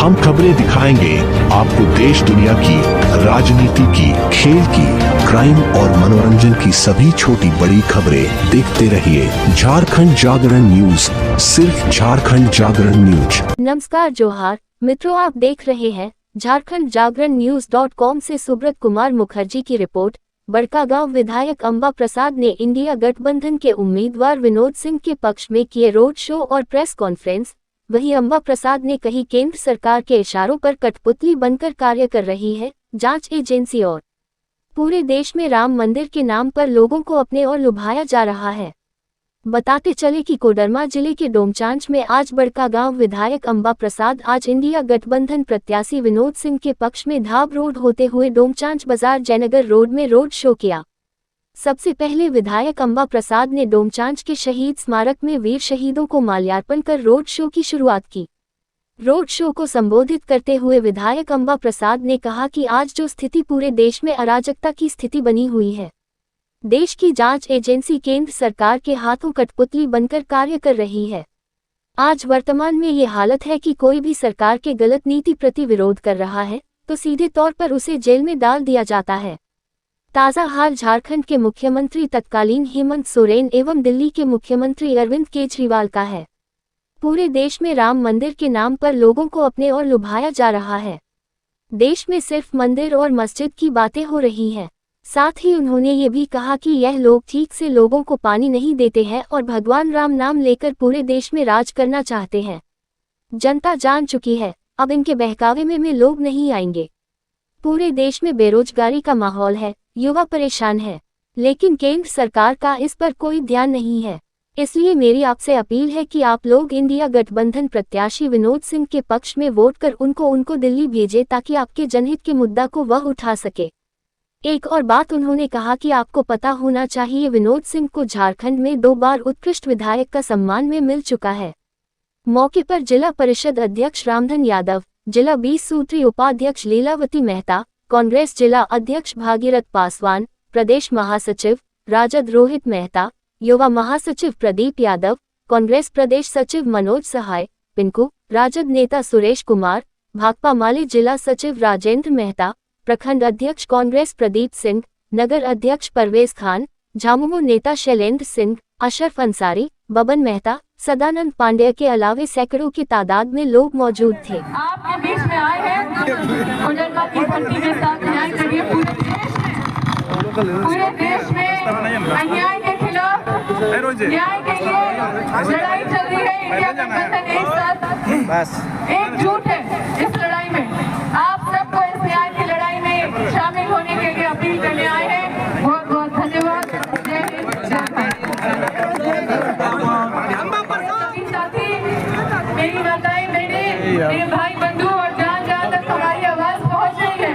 हम खबरें दिखाएंगे आपको देश दुनिया की, राजनीति की, खेल की, क्राइम और मनोरंजन की सभी छोटी बड़ी खबरें। देखते रहिए झारखंड जागरण न्यूज, सिर्फ झारखंड जागरण न्यूज। नमस्कार जोहार मित्रों, आप देख रहे हैं झारखंड जागरण न्यूज.com से सुब्रत कुमार मुखर्जी की रिपोर्ट। बड़कागांव विधायक अंबा प्रसाद ने इंडिया गठबंधन के उम्मीदवार विनोद सिंह के पक्ष में किए रोड शो और प्रेस कॉन्फ्रेंस। वहीं अंबा प्रसाद ने कही केंद्र सरकार के इशारों पर कठपुतली बनकर कार्य कर रही है जांच एजेंसी और पूरे देश में राम मंदिर के नाम पर लोगों को अपने ओर लुभाया जा रहा है। बताते चले कि कोडरमा जिले के डोमचांच में आज बड़कागांव विधायक अंबा प्रसाद आज इंडिया गठबंधन प्रत्याशी विनोद सिंह के पक्ष में धाब रोड होते हुए डोमचांच बाजार जयनगर रोड में रोड शो किया। सबसे पहले विधायक अंबा प्रसाद ने डोमचांच के शहीद स्मारक में वीर शहीदों को माल्यार्पण कर रोड शो की शुरुआत की। रोड शो को संबोधित करते हुए विधायक अंबा प्रसाद ने कहा कि आज जो स्थिति पूरे देश में अराजकता की स्थिति बनी हुई है, देश की जांच एजेंसी केंद्र सरकार के हाथों कठपुतली बनकर कार्य कर रही है। आज वर्तमान में ये हालत है कि कोई भी सरकार के गलत नीति प्रति विरोध कर रहा है तो सीधे तौर पर उसे जेल में डाल दिया जाता है। ताज़ा हाल झारखंड के मुख्यमंत्री तत्कालीन हेमंत सोरेन एवं दिल्ली के मुख्यमंत्री अरविंद केजरीवाल का है। पूरे देश में राम मंदिर के नाम पर लोगों को अपने ओर लुभाया जा रहा है। देश में सिर्फ मंदिर और मस्जिद की बातें हो रही हैं। साथ ही उन्होंने ये भी कहा कि यह लोग ठीक से लोगों को पानी नहीं देते हैं और भगवान राम नाम लेकर पूरे देश में राज करना चाहते हैं। जनता जान चुकी है, अब इनके बहकावे में लोग नहीं आएंगे। पूरे देश में बेरोजगारी का माहौल है, युवा परेशान है, लेकिन केंद्र सरकार का इस पर कोई ध्यान नहीं है। इसलिए मेरी आपसे अपील है कि आप लोग इंडिया गठबंधन प्रत्याशी विनोद सिंह के पक्ष में वोट कर उनको दिल्ली भेजें ताकि आपके जनहित के मुद्दा को वह उठा सके। एक और बात उन्होंने कहा कि आपको पता होना चाहिए विनोद सिंह को झारखंड में 2 बार उत्कृष्ट विधायक का सम्मान में मिल चुका है। मौके पर जिला परिषद अध्यक्ष रामधन यादव, जिला 20 सूत्री उपाध्यक्ष लीलावती मेहता, कांग्रेस जिला अध्यक्ष भागीरथ पासवान, प्रदेश महासचिव राजद रोहित मेहता, युवा महासचिव प्रदीप यादव, कांग्रेस प्रदेश सचिव मनोज सहाय, पिंकू, राजद नेता सुरेश कुमार, भाकपा माले जिला सचिव राजेंद्र मेहता, प्रखंड अध्यक्ष कांग्रेस प्रदीप सिंह, नगर अध्यक्ष परवेज खान, झामुमो नेता शैलेंद्र सिंह, अशरफ अंसारी, बबन मेहता, सदानंद पांडेय के अलावे सैकड़ों की तादाद में लोग मौजूद थे। आपके बीच में आए हैं कोडरमा की धरती के साथ न्याय करिए। पूरे देश में अन्याय के खिलाफ न्याय के लिए लड़ाई चल रही है। इंडिया गठबंधन एक साथ एकजुट है इस लड़ाई में। आप सबको इस न्याय की लड़ाई में शामिल होने के लिए अपील करने आए हैं। बहुत बहुत धन्यवाद। जय हिंद, जय भारत। साथी, मेरी माताएं, मेरे भाई बंधु और जान जान तक हमारी आवाज पहुंच रही है।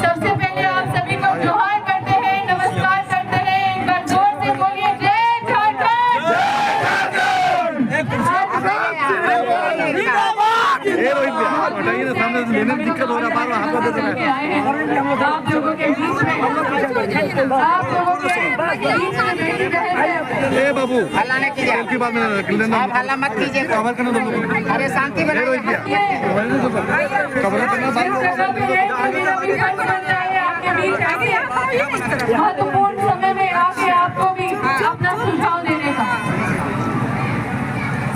सबसे पहले आप सभी को जोहार करते हैं, नमस्कार करते हैं। एक बार जोर से बोलिए जय झारखंड। दिक्कत हो रहा है। आप लोगों के बीच में बाबू की बात में हल्ला मत कीजिए, कवर करना तुम लोग। अरे शांति बनाइए, कवर करना महत्वपूर्ण समय में आके आपको भी अपना सुझाव देने का।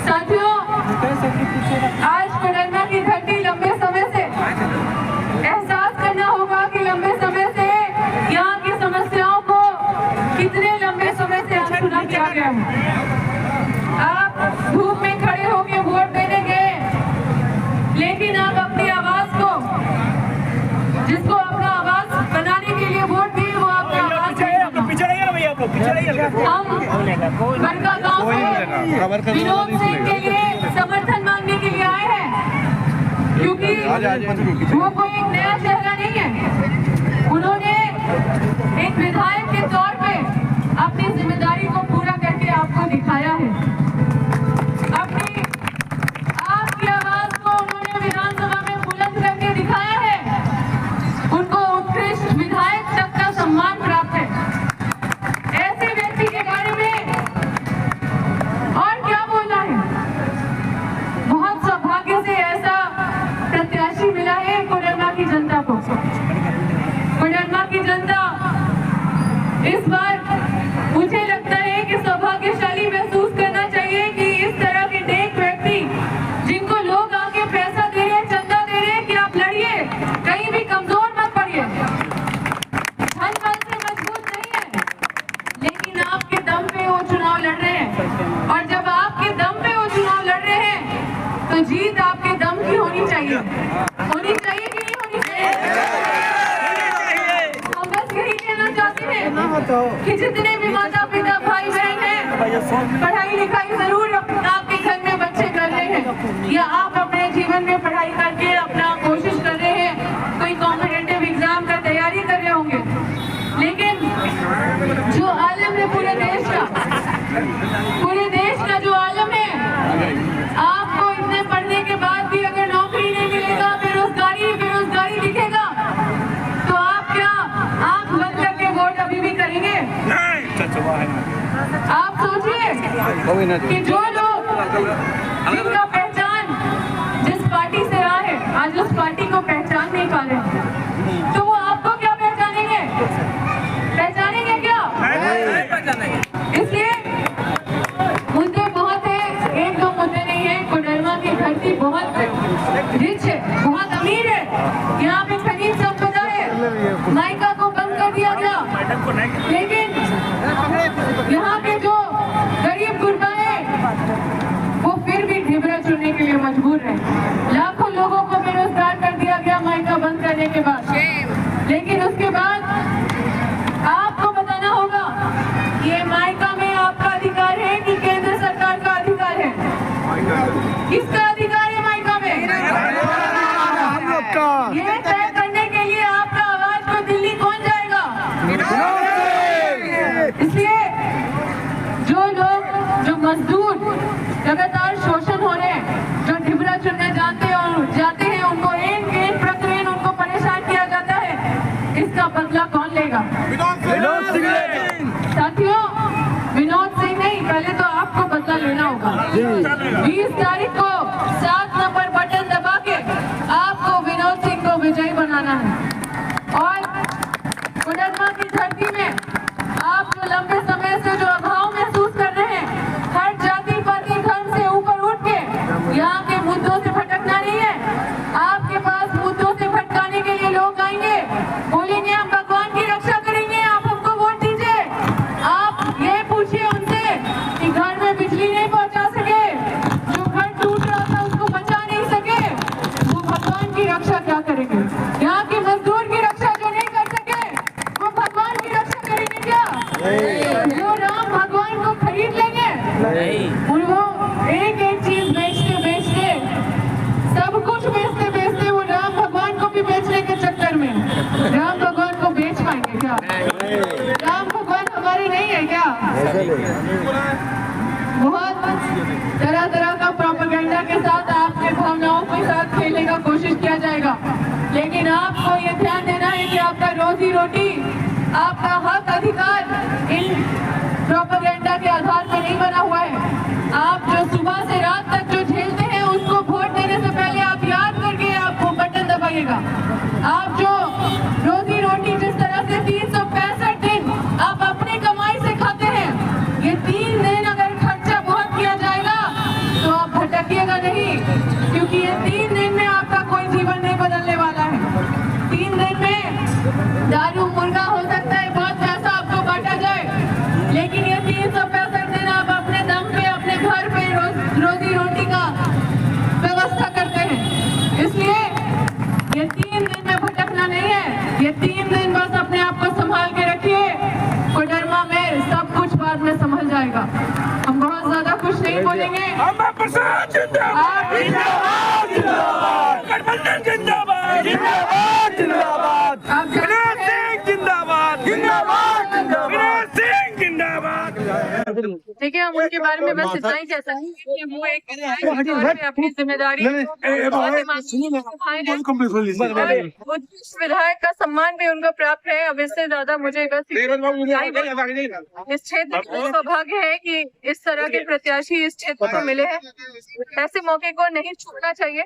साथियों, आज कोडरमा की धरती लंबे समय से एहसास करना होगा कि लंबे समय से यहाँ की समस्याओं को कितने लंबे समय से अनसुना किया गया है। आप धूप में खड़े होकर वोट देने गए, लेकिन आप अपनी आवाज को, जिसको अपना आवाज बनाने के लिए वोट दिए, वो अपना आवाज हम बड़कागांव में विनोद सिंह के लिए समर्थन मांगने के लिए आए हैं, क्योंकि वो कोई एक नया चेहरा नहीं है। उन्होंने एक विधायक के तौर पे अपनी जिम्मेदारी को पूरा करके आपको दिखाया है। अपनी आपकी आवाज को उन्होंने विधानसभा में बुलंद करके दिखाया है। उनको उत्कृष्ट विधायक तक का सम्मान प्राप्त है। ऐसे व्यक्ति के बारे में और क्या बोलना है। बहुत सौभाग्य से ऐसा चाहिए होनी चाहिए कि नहीं होनी चाहिए। हम बस यही कहना चाहते हैं कि जितने भी माता पिता भाई बहन हैं, पढ़ाई लिखाई जरूर आपके घर में बच्चे कर रहे हैं या आप अपने जीवन में पढ़ाई करके अपना कोशिश कर रहे हैं, कोई कॉम्पिटिटिव एग्जाम का तैयारी कर रहे होंगे, लेकिन जो आलम है पूरे देश का जो आलम है, आपको इतने पढ़ने के बाद भी अगर नौकरी नहीं मिलेगा, बेरोजगारी दिखेगा, तो आप क्या आंख बंद करके वोट अभी भी करेंगे? आप सोचिए कि जो लोग जिनका पहचान जिस पार्टी से रहा है, आज उस पार्टी को पहचान नहीं पा रहे, तो वो आपको क्या पहचानेंगे क्या? इसलिए मुद्दे बहुत है, एक दो मुद्दे नहीं है। कोडरमा की धरती बहुत रिच है, बहुत अमीर है, यहाँ पे खनिज संपदा है, माइका को बंद कर दिया गया, लेकिन यहाँ के जो गरीब गुरबा है वो फिर भी ढिबरा चुनने के लिए मजबूर है। लाखों लोगों को बेरोजगार कर दिया गया माइका बंद करने के बाद, लेकिन उसके बाद आपको बताना होगा ये माइका में आपका अधिकार है कि केंद्र सरकार का अधिकार है? किसका अधिकार है माइका में? ये तय करने के लिए आपका आवाज को दिल्ली कौन जाएगा? इसलिए जो लोग, जो मजदूर लगातार शोषण हो रहे हैं, जो ढिबरा चुनने जाते हैं, उनको एक प्रतिदिन उनको परेशान किया जाता है, इसका बदला कौन लेगा? साथियों, विनोद सिंह नहीं, पहले तो आपको बदला लेना होगा। 20 तारीख को 7 नंबर बटन दबा के आपको विनोद सिंह को विजयी बनाना है। और कोडरमा की धरती में आप जो लंबे समय से जो अभाव महसूस कर रहे हैं, हर जाति पाति धर्म से ऊपर उठ के यहाँ के मुद्दों से भटकना नहीं है। आपके पास मुद्दों से भटकाने के लिए लोग आएंगे, बोलेंगे हम भगवान की रक्षा करेंगे, आप हमको वोट दीजिए। आप ये पूछिए उनसे कि घर में बिजली नहीं पहुंचा सके, जो घर टूट रहा था उसको बचा नहीं सके, वो भगवान की रक्षा क्या करेंगे? यहाँ के मजदूर की रक्षा जो नहीं कर सके, वो भगवान की रक्षा करेंगे क्या? जो राम भगवान को खरीद लेंगे, और वो एक चीज बेचते सब कुछ बेचते वो राम भगवान को भी बेचने के चक्कर में, राम भगवान को बेच पाएंगे क्या? राम भगवान हमारे नहीं है क्या? बहुत तरह का प्रोपेगेंडा के साथ आपके भावनाओं के साथ खेलने का कोशिश किया जाएगा, लेकिन आपको ये ध्यान देना है कि आपका रोजी रोटी, आपका हक अधिकार इन प्रोपेगेंडा के आधार पर नहीं बना हुआ है। आप जो सुबह से रात तक जो झेलते हैं, उसको वोट देने से पहले आप याद करके आपको बटन दबाइएगा। आप जो रोजी रोटी जिस तरह से 365 दिन आप अपनी कमाई से खाते हैं, ये 3 दिन अगर खर्चा बहुत किया जाएगा तो आप भटकिएगा नहीं, क्योंकि ये 3 दिन में आपका कोई जीवन नहीं बदलने वाला है। 3 दिन में दारू मुर्गा हो सकता है, बहुत पैसा आपको बांटा जाए, लेकिन ये 365 दिन आप अपने दम पे अपने घर पे रोजी रोटी का व्यवस्था करते हैं। इसलिए ये 3 दिन में भटकना नहीं है, ये 3 दिन बस अपने आप को संभाल के रखिए। कोडरमा में सब कुछ बाद में संभल जाएगा। हम बहुत ज्यादा कुछ नहीं बोलेंगे। देखिए, हम उनके बारे में बस इतना ही कह सकते हैं कि वो एक अपनी जिम्मेदारी विधायक का सम्मान भी उनको प्राप्त है। अब इससे ज्यादा मुझे बस इस क्षेत्र का सौभाग्य है कि इस तरह के प्रत्याशी इस क्षेत्र को मिले हैं। ऐसे मौके को नहीं छूटना चाहिए।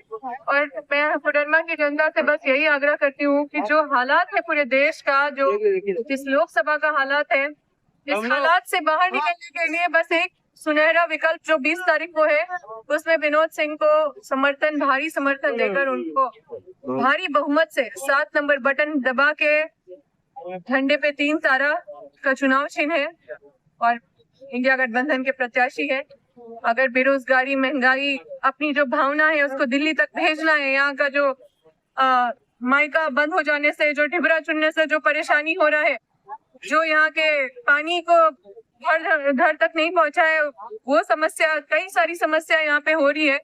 और मैं कोडरमा की जनता से बस यही आग्रह करती हूँ कि जो हालात है पूरे देश का, जो इस लोकसभा का हालात है, इस हालात से बाहर निकलने के लिए बस एक सुनहरा विकल्प जो 20 तारीख को है, उसमें विनोद सिंह को भारी समर्थन देकर उनको भारी बहुमत से 7 नंबर बटन दबा के झंडे पे 3 तारा का चुनाव चिन्ह है और इंडिया गठबंधन के प्रत्याशी है। अगर बेरोजगारी, महंगाई, अपनी जो भावना है उसको दिल्ली तक भेजना है, यहाँ का जो मायका बंद हो जाने से, जो ढिबरा चुनने से जो परेशानी हो रहा है, जो यहाँ के पानी को घर तक नहीं पहुंचा है, वो समस्या, कई सारी समस्या यहाँ पे हो रही है।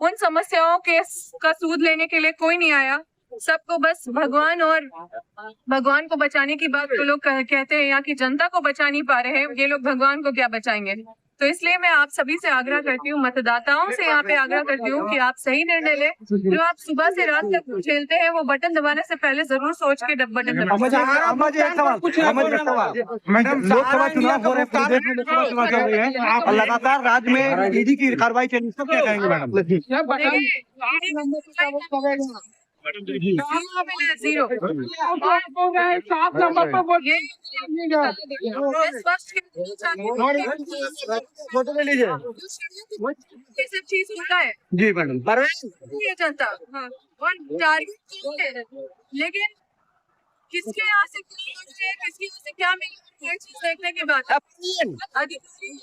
उन समस्याओं के का सूद लेने के लिए कोई नहीं आया। सबको बस भगवान को बचाने की बात तो लोग कहते हैं, यहाँ की जनता को बचा नहीं पा रहे हैं, ये लोग भगवान को क्या बचाएंगे। तो इसलिए मैं आप सभी से आग्रह करती हूँ, मतदाताओं से यहाँ पे आग्रह करती हूँ कि आप सही निर्णय लें। जो आप सुबह से रात तक झेलते हैं, वो बटन दबाने से पहले जरूर सोच के बटन दबाएं। मैडम, लोकसभा चुनाव हो रहे हैं, पूरे देश में लोकसभा चुनाव चल रही है, आप लगातार राज्य में ईडी की कार्रवाई चल रही है, क्या कहेंगे मैडम? जीरो सात नंबर पर फोटो ले लीजिए ये सब चीज होता है जी मैडम। ये जनता और टारगेट, लेकिन किसके यहाँ से किसके यहाँ से क्या मिलेगा, ये चीज देखने के बाद अधिकारी